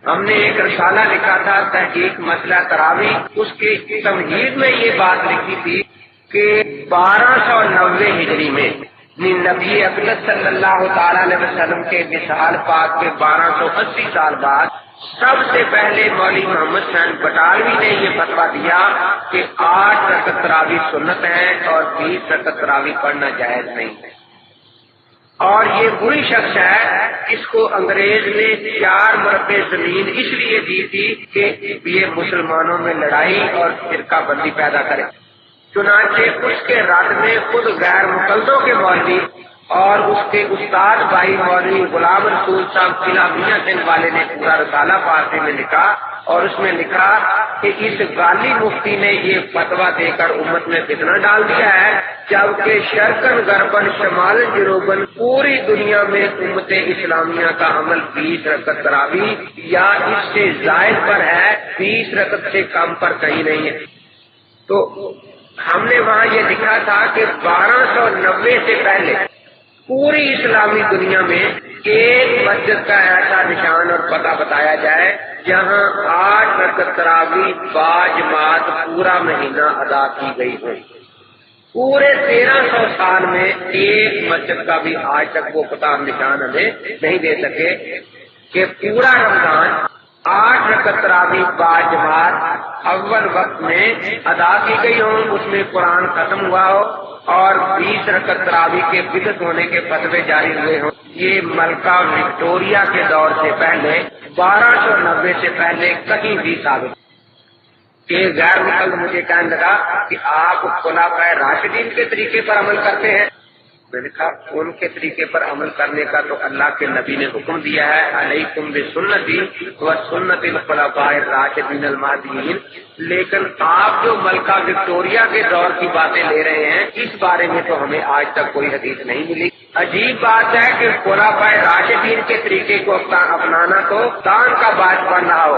ہم نے ایک رسالہ لکھا تھا تحقیق مسئلہ تراویح، اس کی تمہید میں یہ بات لکھی تھی کہ 1290 ہجری میں نبی اقدس صلی اللہ تعالی علیہ وسلم کے وصال پاک کے 1280 سال بعد سب سے پہلے مولوی محمد حسین بٹالوی نے یہ فتویٰ دیا کہ 8 رکعت تراویح سنت ہے اور 20 رکعت تراویح پڑھنا جائز نہیں ہے۔ اور یہ وہی شخص ہے جس کو انگریز نے 4 مربع زمین اس لیے دی تھی کہ یہ مسلمانوں میں لڑائی اور فرقہ بندی پیدا کرے۔ چنانچہ اس کے رد میں خود غیر مقلدوں کے مولوی اور اس کے استاد بھائی مولوی غلام رسول صاحب قلعہ میاں سنگھ والے نے پورا رسالہ فارسی میں لکھا، اور اس میں لکھا کہ اس غالی مفتی نے یہ فتویٰ دے کر امت میں فتنہ ڈال دیا ہے، جبکہ شرقن غربن شمال جنوبن پوری دنیا میں امت اسلامیہ کا عمل 20 رکعت تراویح یا اس سے زائد پر ہے، 20 رکعت سے کم پر کہیں نہیں ہے۔ تو ہم نے وہاں یہ لکھا تھا کہ 1290 سے پہلے پوری اسلامی دنیا میں ایک مسجد کا ایسا نشان اور پتہ بتایا جائے جہاں 8 رکعت تراویح باجماعت پورا مہینہ ادا کی گئی ہو۔ پورے 1300 سال میں ایک مسجد کا بھی آج تک وہ پتہ نشان ہمیں نہیں دے سکے کہ پورا رمضان 8 رکعت تراویح باجماعت اول وقت میں ادا کی گئی ہوں، اس میں قرآن ختم ہوا ہو اور 20 رکعت تراویح کے بدعت ہونے کے فتوے جاری ہوئے ہوں۔ یہ ملکہ وکٹوریہ کے دور سے پہلے 1290 سے پہلے کہیں بھی ثابت۔ کہ غیر مقلد مجھے کہنے لگا کہ آپ خلفائے راشدین کے طریقے پر عمل کرتے ہیں۔ میں نے کہا ان کے طریقے پر عمل کرنے کا تو اللہ کے نبی نے حکم دیا ہے، علیکم بسنتی و سنت الخلفاء الراشدین المہدیین، لیکن آپ جو ملکہ وکٹوریہ کے دور کی باتیں لے رہے ہیں اس بارے میں تو ہمیں آج تک کوئی حدیث نہیں ملی۔ عجیب بات ہے کہ خلفائے راشدین کے طریقے کو اپنانا تو دان کا باعث بن رہا ہو،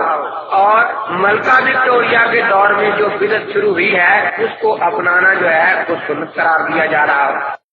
اور ملکہ وکٹوریہ کے دور میں جو بدعت شروع ہوئی ہے اس کو اپنانا جو ہے وہ سنت قرار دیا جا رہا ہو۔